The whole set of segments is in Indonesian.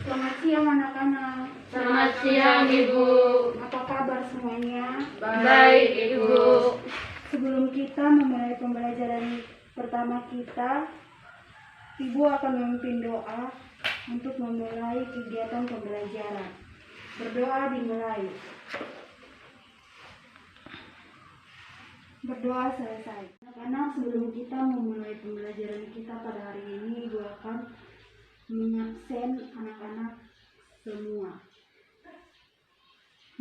Selamat siang anak-anak. Selamat siang Ibu. Apa kabar semuanya? Baik Ibu. Sebelum kita memulai pembelajaran pertama kita, Ibu akan memimpin doa untuk memulai kegiatan pembelajaran. Berdoa dimulai. Berdoa selesai. Anak-anak, sebelum kita memulai pembelajaran kita pada hari ini, Ibu akan mengabsen anak-anak semua.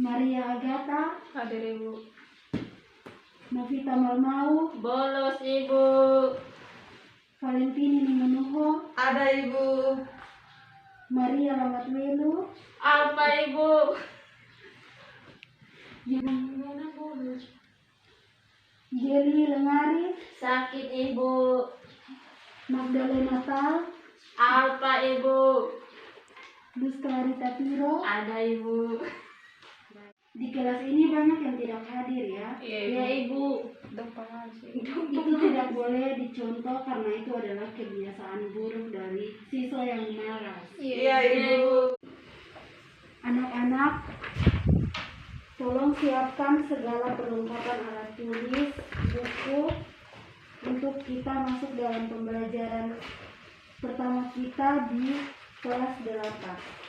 Maria Agatha, Hadir Ibu. Novita Malmau, Bolos Ibu. Valentini Nimenuho, Ada Ibu. Maria Lamatwelu, Apa Ibu? Gimana Bolos? Jeli Lengari, Sakit Ibu. Magdalena Tal, Apa Ibu? Luz Clarita Piro. Ada Ibu. Di kelas ini banyak yang tidak hadir ya. Iya Ibu. Itu tidak boleh dicontoh karena itu adalah kebiasaan buruk dari siswa yang malas. Iya Ibu. Anak-anak, tolong siapkan segala perlengkapan alat tulis, buku untuk kita masuk dalam pembelajaran pertama kita di kelas 8.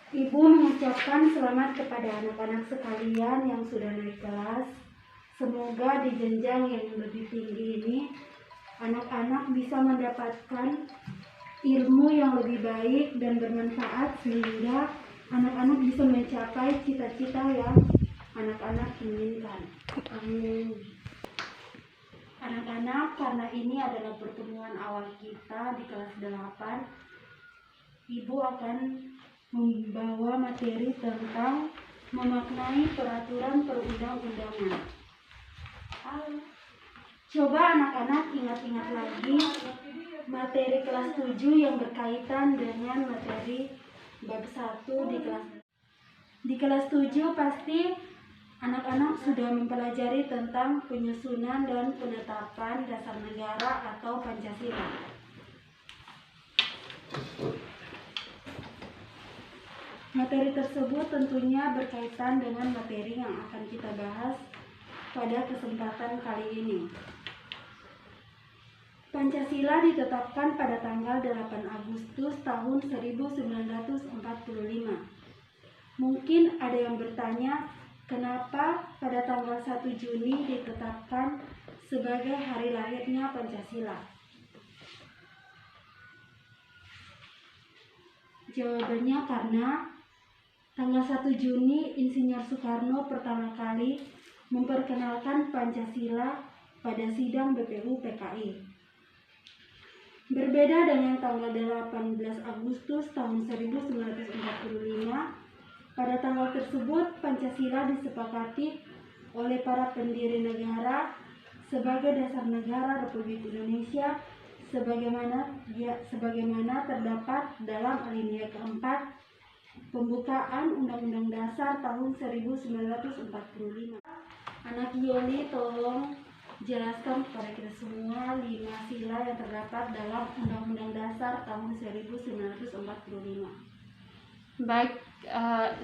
Ibu mengucapkan selamat kepada anak-anak sekalian yang sudah naik kelas. Semoga di jenjang yang lebih tinggi ini anak-anak bisa mendapatkan ilmu yang lebih baik dan bermanfaat sehingga anak-anak bisa mencapai cita-cita yang anak-anak inginkan. Amin. Anak-anak, karena ini adalah pertemuan awal kita di kelas 8, Ibu akan membawa materi tentang memaknai peraturan perundang-undangan. Coba anak-anak ingat-ingat lagi materi kelas 7 yang berkaitan dengan materi bab 1 di kelas 7 pasti anak-anak sudah mempelajari tentang penyusunan dan penetapan dasar negara atau Pancasila. Materi tersebut tentunya berkaitan dengan materi yang akan kita bahas pada kesempatan kali ini. Pancasila ditetapkan pada tanggal 8 Agustus tahun 1945. Mungkin ada yang bertanya, kenapa pada tanggal 1 Juni ditetapkan sebagai hari lahirnya Pancasila? Jawabannya karena tanggal 1 Juni Insinyur Soekarno pertama kali memperkenalkan Pancasila pada sidang BPU PKI. Berbeda dengan tanggal 18 Agustus tahun 1945, pada tanggal tersebut Pancasila disepakati oleh para pendiri negara sebagai dasar negara Republik Indonesia sebagaimana terdapat dalam alinea keempat pembukaan Undang-Undang Dasar tahun 1945. Anak Yoli, tolong jelaskan kepada kita semua 5 sila yang terdapat dalam Undang-Undang Dasar tahun 1945. Baik,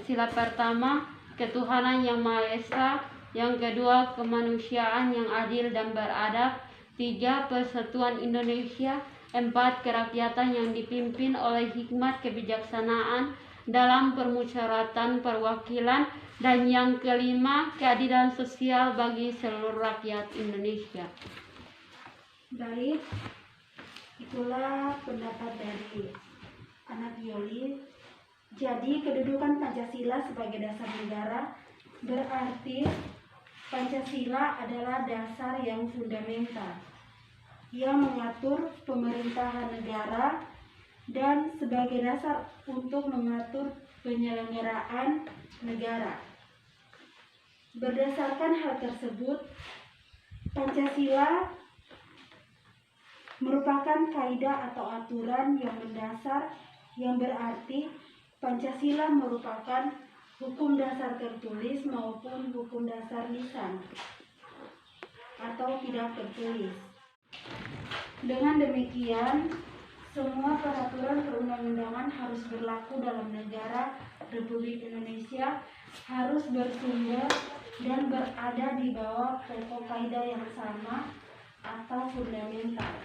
sila pertama, ketuhanan yang Maha Esa. Yang kedua, kemanusiaan yang adil dan beradab. 3, persatuan Indonesia. 4, kerakyatan yang dipimpin oleh hikmat kebijaksanaan dalam permusyawaratan perwakilan. Dan yang kelima, keadilan sosial bagi seluruh rakyat Indonesia. Baik, itulah pendapat dari anak Yoli. Jadi kedudukan Pancasila sebagai dasar negara berarti Pancasila adalah dasar yang fundamental yang mengatur pemerintahan negara dan sebagai dasar untuk mengatur penyelenggaraan negara. Berdasarkan hal tersebut, Pancasila merupakan kaidah atau aturan yang mendasar yang berarti Pancasila merupakan hukum dasar tertulis maupun hukum dasar lisan atau tidak tertulis. Dengan demikian, semua peraturan perundang-undangan harus berlaku dalam negara Republik Indonesia, harus bersumber dan berada di bawah pokok kaidah yang sama atau fundamental.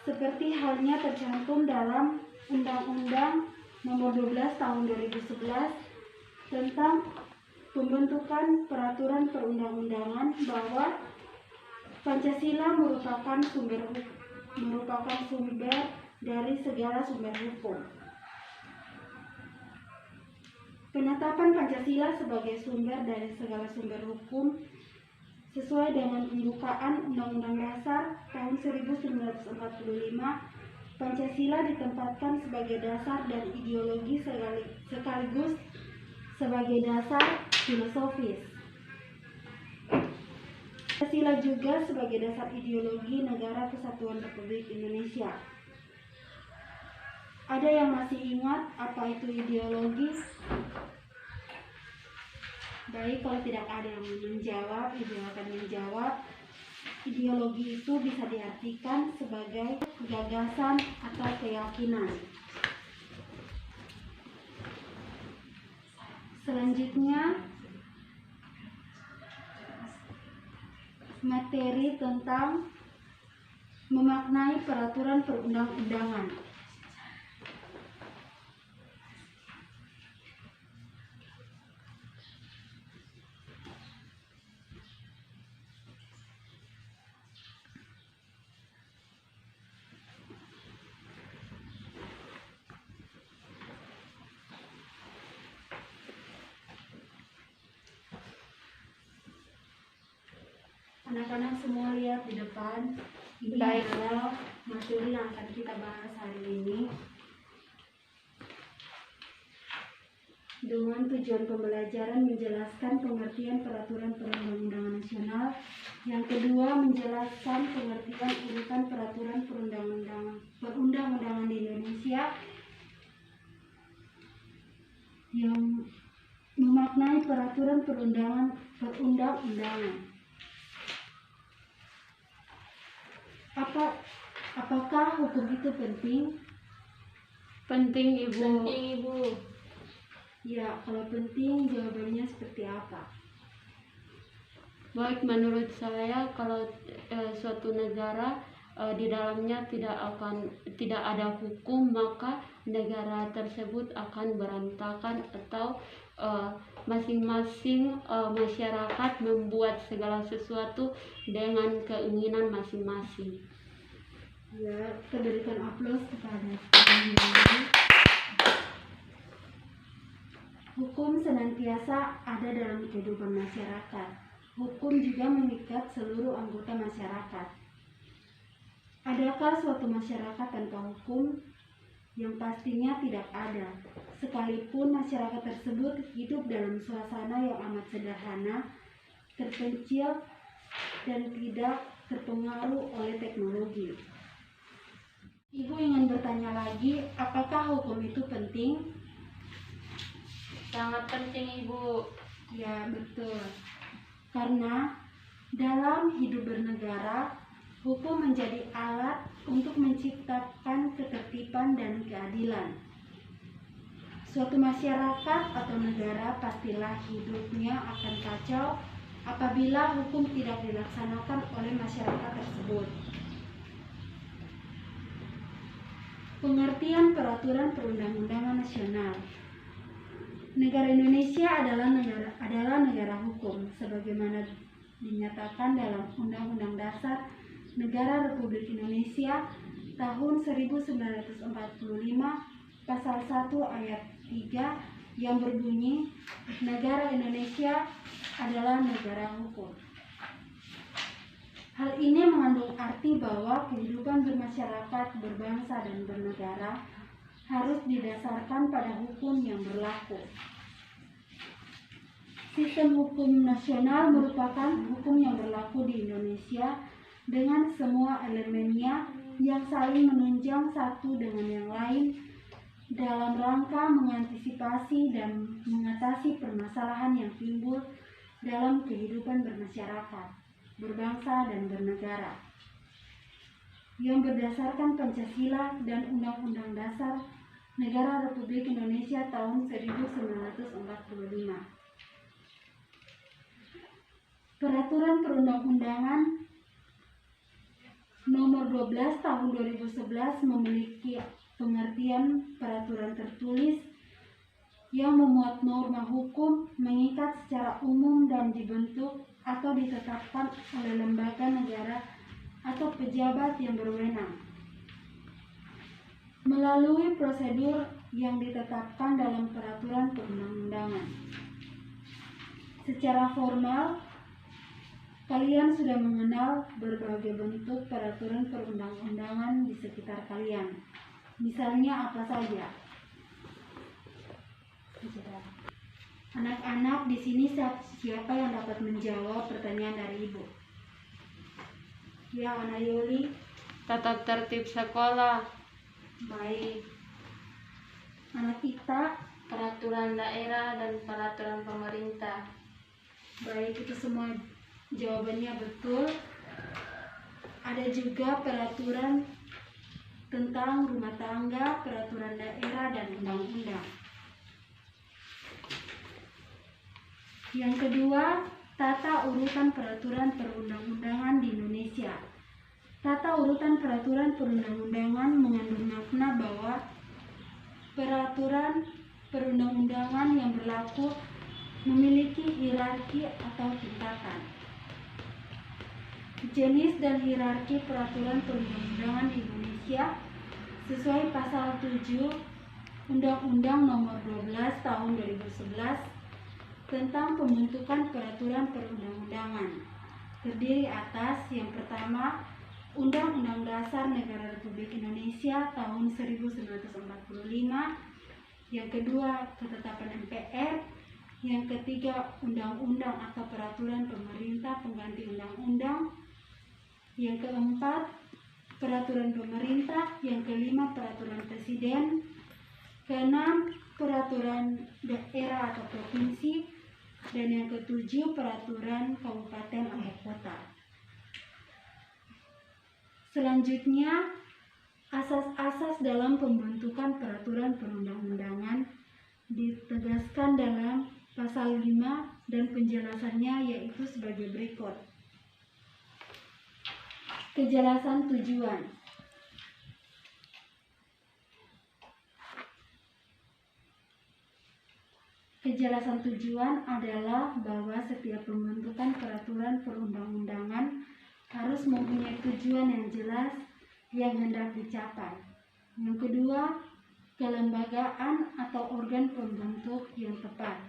Seperti halnya tercantum dalam Undang-Undang Nomor 12 Tahun 2011 tentang pembentukan peraturan perundang-undangan bahwa Pancasila merupakan sumber dari segala sumber hukum. Penetapan Pancasila sebagai sumber dari segala sumber hukum sesuai dengan pembukaan Undang-Undang Dasar tahun 1945, Pancasila ditempatkan sebagai dasar dan ideologi sekaligus sebagai dasar filosofis. Pancasila juga sebagai dasar ideologi Negara Kesatuan Republik Indonesia. Ada yang masih ingat apa itu ideologi? Baik, kalau tidak ada yang menjawab, Ibu akan menjawab. Ideologi itu bisa diartikan sebagai gagasan atau keyakinan. Selanjutnya, materi tentang memaknai peraturan perundang-undangan. Anak-anak semua lihat di depan. Ini Baik. adalah materi yang akan kita bahas hari ini. Dengan tujuan pembelajaran menjelaskan pengertian peraturan perundang-undangan nasional. Yang kedua, menjelaskan pengertian urutan peraturan perundang-undangan di Indonesia yang memaknai peraturan perundang-undangan. Apakah hukum itu penting? Penting, Ibu. Penting, Ibu. Ya, kalau penting jawabannya seperti apa? Baik, menurut saya kalau suatu negara di dalamnya tidak ada hukum, maka negara tersebut akan berantakan atau masing-masing masyarakat membuat segala sesuatu dengan keinginan masing-masing. Ya, kita berikan aplaus kepada hukum senantiasa ada dalam kehidupan masyarakat. Hukum juga mengikat seluruh anggota masyarakat. Adakah suatu masyarakat tanpa hukum? Yang pastinya tidak ada. Sekalipun masyarakat tersebut hidup dalam suasana yang amat sederhana, terpencil, dan tidak terpengaruh oleh teknologi. Ibu ingin bertanya lagi, apakah hukum itu penting? Sangat penting, Ibu. Ya, betul. Karena dalam hidup bernegara, hukum menjadi alat untuk menciptakan ketertiban dan keadilan. Suatu masyarakat atau negara pastilah hidupnya akan kacau apabila hukum tidak dilaksanakan oleh masyarakat tersebut. Pengertian peraturan perundang-undangan nasional. Negara Indonesia adalah negara hukum sebagaimana dinyatakan dalam Undang-Undang Dasar Negara Republik Indonesia tahun 1945 pasal 1 ayat 3 yang berbunyi negara Indonesia adalah negara hukum. Hal ini mengandung arti bahwa kehidupan bermasyarakat, berbangsa, dan bernegara harus didasarkan pada hukum yang berlaku. Sistem hukum nasional merupakan hukum yang berlaku di Indonesia dengan semua elemennya yang saling menunjang satu dengan yang lain dalam rangka mengantisipasi dan mengatasi permasalahan yang timbul dalam kehidupan bermasyarakat. berbangsa, dan bernegara, yang berdasarkan Pancasila dan Undang-Undang Dasar Negara Republik Indonesia tahun 1945. Peraturan Perundang-Undangan Nomor 12 Tahun 2011 memiliki pengertian peraturan tertulis yang memuat norma hukum mengikat secara umum dan dibentuk atau ditetapkan oleh lembaga negara atau pejabat yang berwenang melalui prosedur yang ditetapkan dalam peraturan perundang-undangan. Secara formal, kalian sudah mengenal berbagai bentuk peraturan perundang-undangan di sekitar kalian. Misalnya apa saja? Anak-anak di sini siapa yang dapat menjawab pertanyaan dari Ibu? Ya, Ana Yuli. Tata tertib sekolah. Baik. Anak kita. Peraturan daerah dan peraturan pemerintah. Baik, itu semua jawabannya betul. Ada juga peraturan tentang rumah tangga, peraturan daerah, dan undang-undang. Yang kedua, tata urutan peraturan perundang-undangan di Indonesia. Tata urutan peraturan perundang-undangan mengandung makna bahwa peraturan perundang-undangan yang berlaku memiliki hierarki atau tingkatan. Jenis dan hierarki peraturan perundang-undangan di Indonesia sesuai pasal 7 Undang-Undang Nomor 12 Tahun 2011 tentang pembentukan peraturan perundang-undangan, terdiri atas yang pertama, Undang-Undang Dasar Negara Republik Indonesia tahun 1945, yang kedua, ketetapan MPR, yang ketiga, undang-undang atau peraturan pemerintah pengganti undang-undang, yang keempat, peraturan pemerintah, yang kelima, peraturan presiden, keenam, peraturan daerah atau provinsi, dan yang ketujuh, peraturan kabupaten atau kota. Selanjutnya, asas-asas dalam pembentukan peraturan perundang-undangan ditegaskan dalam pasal 5 dan penjelasannya yaitu sebagai berikut. Kejelasan tujuan. Kejelasan tujuan adalah bahwa setiap pembentukan peraturan perundang-undangan harus mempunyai tujuan yang jelas yang hendak dicapai. Yang kedua, kelembagaan atau organ pembentuk yang tepat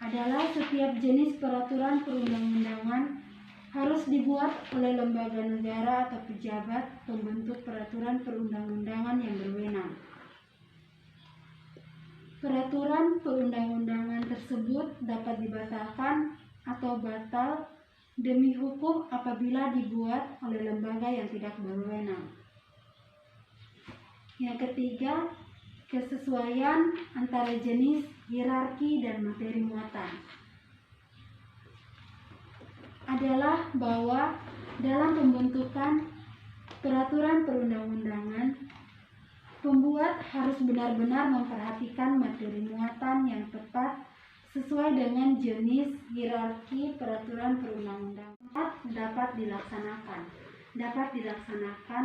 adalah setiap jenis peraturan perundang-undangan harus dibuat oleh lembaga negara atau pejabat pembentuk peraturan perundang-undangan yang berwenang. Peraturan perundang-undangan tersebut dapat dibatalkan atau batal demi hukum apabila dibuat oleh lembaga yang tidak berwenang. Yang ketiga, kesesuaian antara jenis, hierarki, dan materi muatan adalah bahwa dalam pembentukan peraturan perundang-undangan, pembuat harus benar-benar memperhatikan materi muatan yang tepat sesuai dengan jenis, hierarki peraturan perundang-undangan dapat dilaksanakan. Dapat dilaksanakan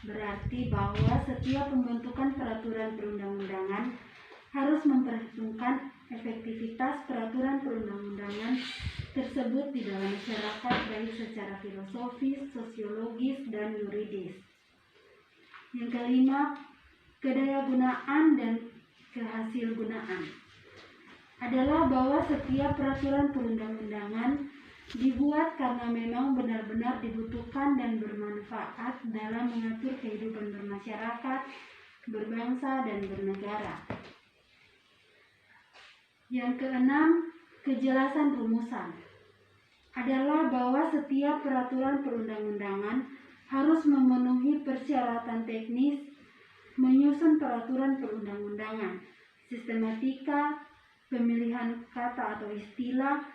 berarti bahwa setiap pembentukan peraturan perundang-undangan harus memperhitungkan efektivitas peraturan perundang-undangan tersebut di dalam masyarakat baik secara filosofis, sosiologis, dan yuridis. Yang kelima, kedayagunaan dan kehasilgunaan adalah bahwa setiap peraturan perundang-undangan dibuat karena memang benar-benar dibutuhkan dan bermanfaat dalam mengatur kehidupan bermasyarakat, berbangsa, dan bernegara. Yang keenam, kejelasan rumusan adalah bahwa setiap peraturan perundang-undangan harus memenuhi persyaratan teknis menyusun peraturan perundang-undangan, sistematika, pemilihan kata atau istilah,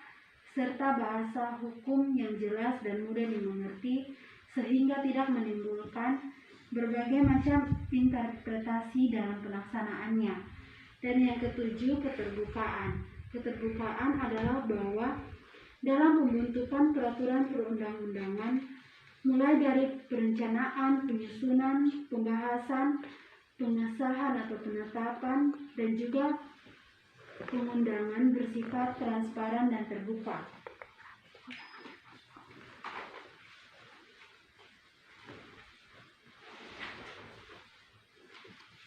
serta bahasa hukum yang jelas dan mudah dimengerti sehingga tidak menimbulkan berbagai macam interpretasi dalam pelaksanaannya. Dan yang ketujuh, keterbukaan. Keterbukaan adalah bahwa dalam pembentukan peraturan perundang-undangan, mulai dari perencanaan, penyusunan, pembahasan, pengesahan atau penetapan, dan juga pengundangan bersifat transparan dan terbuka.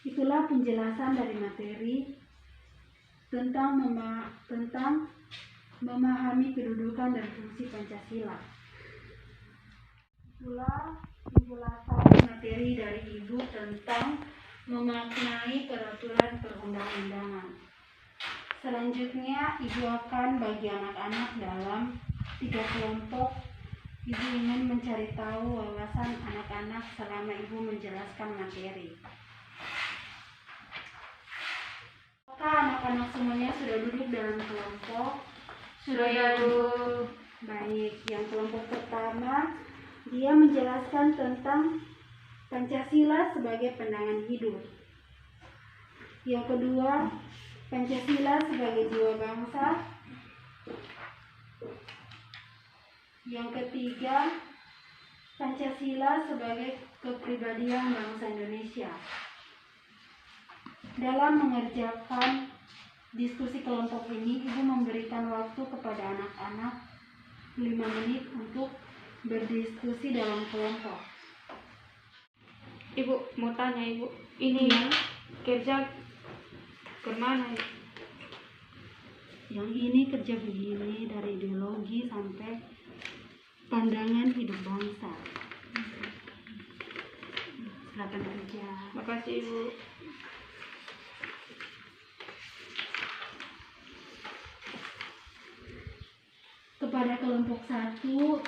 Itulah penjelasan dari materi tentang memahami kedudukan dan fungsi Pancasila. Itulah penjelasan materi dari Ibu tentang memaknai peraturan perundang-undangan. Selanjutnya, Ibu akan bagi anak-anak dalam 3 kelompok. Ibu ingin mencari tahu wawasan anak-anak selama Ibu menjelaskan materi. Apakah anak-anak semuanya sudah duduk dalam kelompok? Sudah ya, Bu. Baik, yang kelompok pertama, dia menjelaskan tentang Pancasila sebagai pandangan hidup. Yang kedua, Pancasila sebagai jiwa bangsa. Yang ketiga, Pancasila sebagai kepribadian bangsa Indonesia. Dalam mengerjakan diskusi kelompok ini, Ibu memberikan waktu kepada anak-anak 5 menit untuk berdiskusi dalam kelompok. Ibu mau tanya, Ibu, ini kerja kemana? Yang ini kerja begini, dari ideologi sampai pandangan hidup bangsa. Silakan kerja. Makasih, Ibu. Kepada kelompok 1,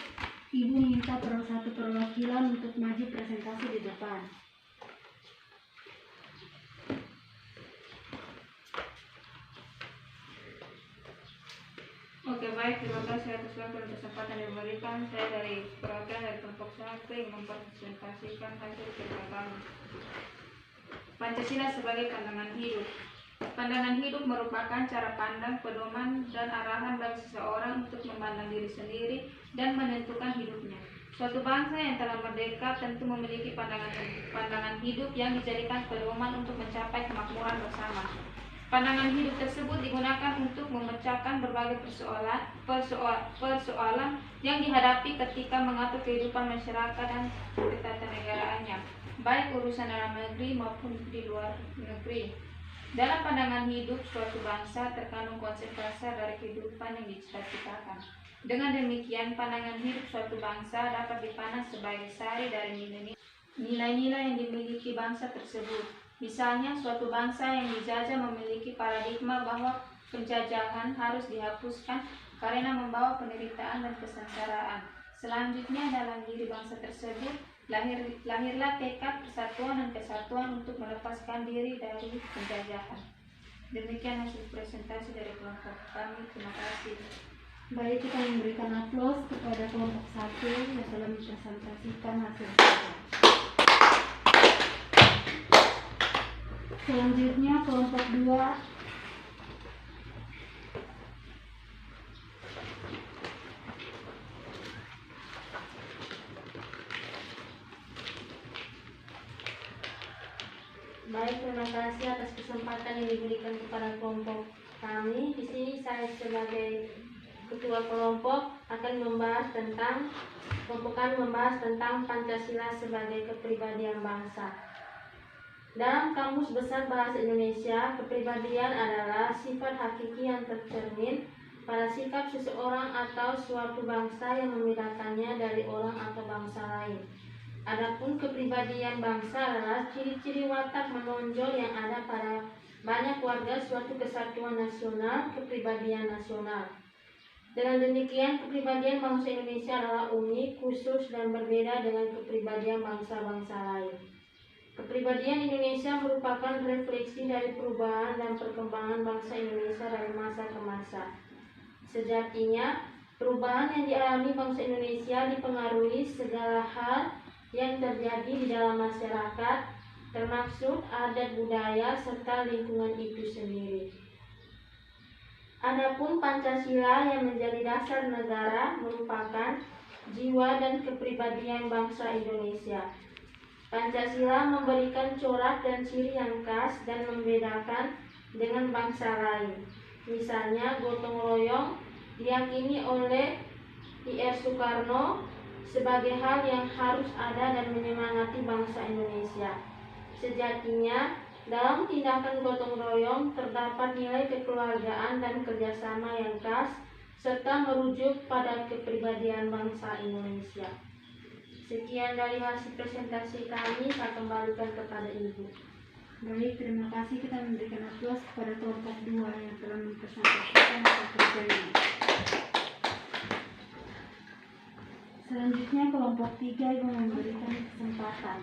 Ibu minta satu perwakilan untuk maju presentasi di depan. Oke, baik, terima kasih atas waktu dan kesempatan yang diberikan. Saya dari perwakilan dari kelompok 1 yang mempresentasikan hasil kerja kami. Pancasila sebagai pandangan hidup. Pandangan hidup merupakan cara pandang, pedoman, dan arahan bagi seseorang untuk memandang diri sendiri dan menentukan hidupnya. Suatu bangsa yang telah merdeka tentu memiliki pandangan hidup yang dijadikan pedoman untuk mencapai kemakmuran bersama. Pandangan hidup tersebut digunakan untuk memecahkan berbagai persoalan yang dihadapi ketika mengatur kehidupan masyarakat dan ketatanegaraan, baik urusan dalam negeri maupun di luar negeri. Dalam pandangan hidup suatu bangsa terkandung konsep dasar dari kehidupan yang dicita-citakan. Dengan demikian, pandangan hidup suatu bangsa dapat dipandang sebagai sari dari nilai-nilai yang dimiliki bangsa tersebut. Misalnya, suatu bangsa yang dijajah memiliki paradigma bahwa penjajahan harus dihapuskan karena membawa penderitaan dan kesengsaraan. Selanjutnya, dalam diri bangsa tersebut lahirlah tekad persatuan dan kesatuan untuk melepaskan diri dari penjajahan. Demikian hasil presentasi dari kelompok kami. Terima kasih. Baik, kita memberikan aplaus kepada kelompok 1 yang telah mempresentasikan hasil kerja. Selanjutnya kelompok 2. Baik, terima kasih atas kesempatan yang diberikan kepada kelompok kami. Di sini saya sebagai ketua kelompok akan membahas tentang Pancasila sebagai kepribadian bangsa. Dalam Kamus Besar Bahasa Indonesia, kepribadian adalah sifat hakiki yang tercermin pada sikap seseorang atau suatu bangsa yang membedakannya dari orang atau bangsa lain. Adapun kepribadian bangsa adalah ciri-ciri watak menonjol yang ada pada banyak warga suatu kesatuan nasional, kepribadian nasional. Dengan demikian, kepribadian bangsa Indonesia adalah unik, khusus, dan berbeda dengan kepribadian bangsa-bangsa lain. Kepribadian Indonesia merupakan refleksi dari perubahan dan perkembangan bangsa Indonesia dari masa ke masa. Sejatinya, Perubahan yang dialami bangsa Indonesia dipengaruhi segala hal yang terjadi di dalam masyarakat, termasuk adat budaya serta lingkungan itu sendiri. Adapun Pancasila yang menjadi dasar negara merupakan jiwa dan kepribadian bangsa Indonesia. Pancasila memberikan corak dan ciri yang khas dan membedakan dengan bangsa lain. Misalnya, gotong royong diyakini oleh I.R. Soekarno sebagai hal yang harus ada dan menyemangati bangsa Indonesia. Sejatinya, dalam tindakan gotong royong terdapat nilai kekeluargaan dan kerjasama yang khas, serta merujuk pada kepribadian bangsa Indonesia. Sekian dari hasil presentasi kami, saya kembalikan kepada Ibu. Baik, terima kasih. Kita memberikan aplaus kepada kelompok 2 yang telah mempresentasikan hasil kerjanya. Selanjutnya kelompok 3 yang memberikan kesempatan.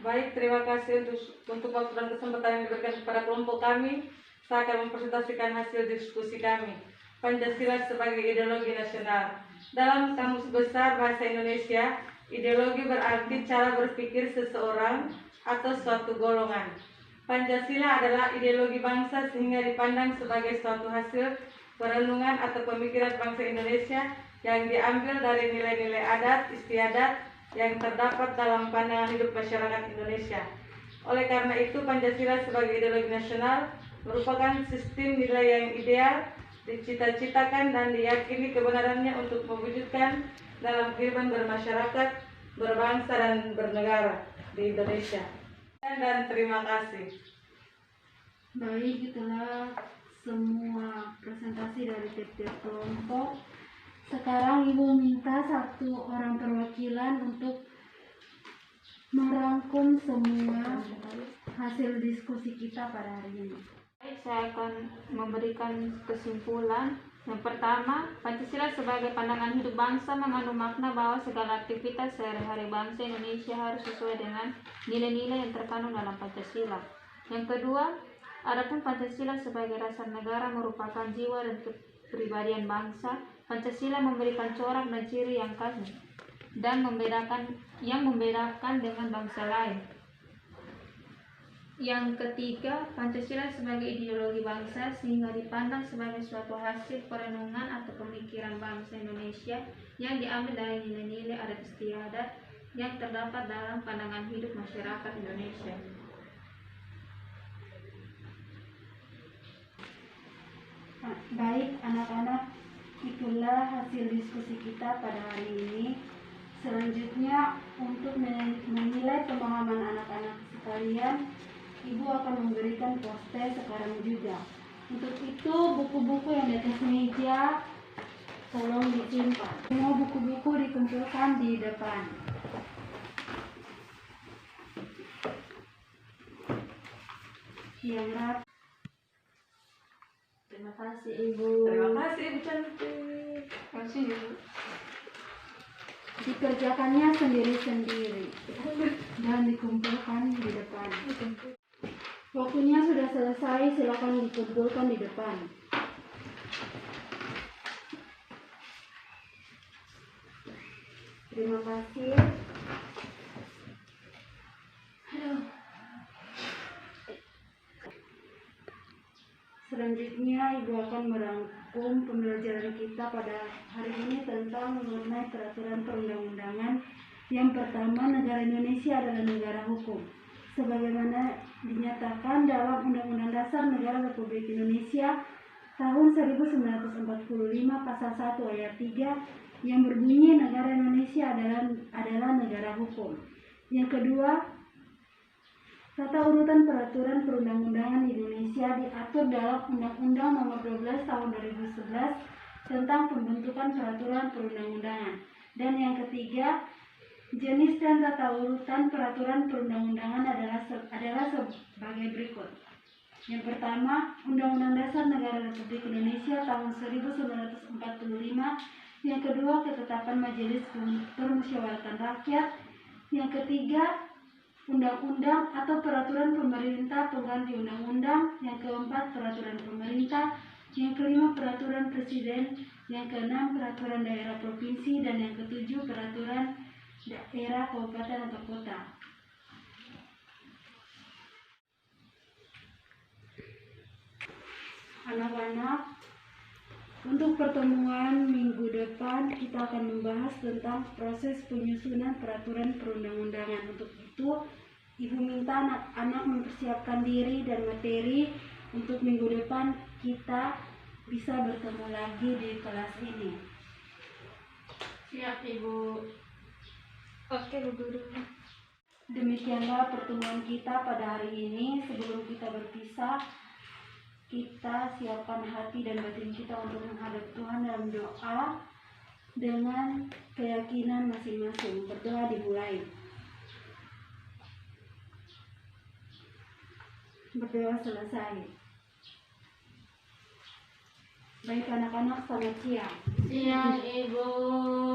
Baik, terima kasih untuk waktu dan kesempatan yang diberikan kepada kelompok kami. Saya akan mempresentasikan hasil diskusi kami. Pancasila sebagai ideologi nasional. Dalam Kamus Besar Bahasa Indonesia, ideologi berarti cara berpikir seseorang atau suatu golongan. Pancasila adalah ideologi bangsa sehingga dipandang sebagai suatu hasil perenungan atau pemikiran bangsa Indonesia yang diambil dari nilai-nilai adat istiadat yang terdapat dalam pandangan hidup masyarakat Indonesia. Oleh karena itu, Pancasila sebagai ideologi nasional merupakan sistem nilai yang ideal, dicita-citakan dan diyakini kebenarannya untuk mewujudkan dalam kehidupan bermasyarakat, berbangsa dan bernegara di Indonesia. Dan terima kasih. Baik, itulah semua presentasi dari tiap-tiap kelompok. Sekarang Ibu minta satu orang perwakilan untuk merangkum semua hasil diskusi kita pada hari ini. Baik, saya akan memberikan kesimpulan. Yang pertama, Pancasila sebagai pandangan hidup bangsa mengandung makna bahwa segala aktivitas sehari-hari bangsa Indonesia harus sesuai dengan nilai-nilai yang terkandung dalam Pancasila. Yang kedua, adapun Pancasila sebagai dasar negara merupakan jiwa dan kepribadian bangsa. Pancasila memberikan corak dan ciri yang khas dan membedakan dengan bangsa lain. Yang ketiga, Pancasila sebagai ideologi bangsa sehingga dipandang sebagai suatu hasil perenungan atau pemikiran bangsa Indonesia yang diambil dari nilai-nilai adat istiadat yang terdapat dalam pandangan hidup masyarakat Indonesia. Baik anak-anak, itulah hasil diskusi kita pada hari ini. Selanjutnya, untuk menilai pemahaman anak-anak sekalian, Ibu akan memberikan poster sekarang juga. Untuk itu, buku-buku yang di atas meja tolong disimpan. Semua buku-buku dikumpulkan di depan. Yang rapi. Terima kasih Ibu. Terima kasih Ibu cantik. Terima kasih, Ibu. Dikerjakannya sendiri-sendiri dan dikumpulkan di depan. Waktunya sudah selesai, silakan dikumpulkan di depan. Terima kasih. Selanjutnya Ibu akan merangkum pembelajaran kita pada hari ini tentang mengenai peraturan perundang-undangan. Yang pertama, negara Indonesia adalah negara hukum, sebagaimana dinyatakan dalam Undang-Undang Dasar Negara Republik Indonesia tahun 1945 pasal 1 ayat 3 yang berbunyi negara Indonesia adalah negara hukum. Yang kedua, tata urutan peraturan perundang-undangan Indonesia diatur dalam Undang-Undang Nomor 12 Tahun 2011 tentang pembentukan peraturan perundang-undangan. Dan yang ketiga, jenis dan tata urutan peraturan perundang-undangan adalah sebagai berikut. Yang pertama, Undang-Undang Dasar Negara Republik Indonesia tahun 1945. Yang kedua, ketetapan Majelis Permusyawaratan Rakyat. Yang ketiga, undang-undang atau peraturan pemerintah pengganti undang-undang, yang keempat peraturan pemerintah, yang kelima peraturan presiden, yang keenam peraturan daerah provinsi, dan yang ketujuh peraturan daerah kabupaten atau kota. Anak-anak, untuk pertemuan minggu depan kita akan membahas tentang proses penyusunan peraturan perundang-undangan. Untuk itu, Ibu minta anak-anak mempersiapkan diri dan materi untuk minggu depan kita bisa bertemu lagi di kelas ini. Siap, Ibu. Oke, Bu Guru. Demikianlah pertemuan kita pada hari ini. Sebelum kita berpisah, kita siapkan hati dan batin kita untuk menghadap Tuhan dalam doa dengan keyakinan masing-masing. Berdoa dimulai. Berdoa selesai. Baik anak-anak, selamat siang. Siang, Ibu.